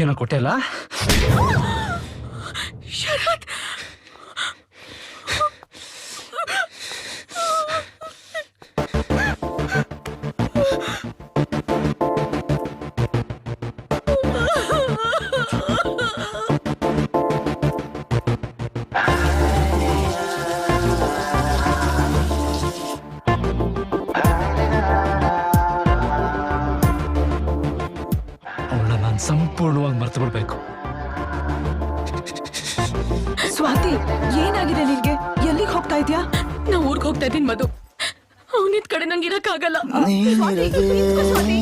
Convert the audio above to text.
ಏನೋ ಕೊಟ್ಟೆ ಅಲ್ಲ? ಶರತ್, ಅವಳನ್ನ ನಾನು ಸಂಪೂರ್ಣವಾಗಿ ಮರ್ತು ಬಿಡ್ಬೇಕು. ಸ್ವಾತಿ, ಏನಾಗಿದೆ ನಿನ್ಗೆ? ಎಲ್ಲಿಗೆ ಹೋಗ್ತಾ ಇದ್ಯಾ? ನಾ ಊರ್ಗ್ ಹೋಗ್ತಾ ಇದ್ದೀನಿ ಮಧು. ಅವನಿದ್ ಕಡೆ ನಂಗೆ ಇರಕ್ಕಾಗಲ್ಲ. ಸ್ವಾತಿ, ನಿಂತ್ಕೋ ಸ್ವಾತಿ.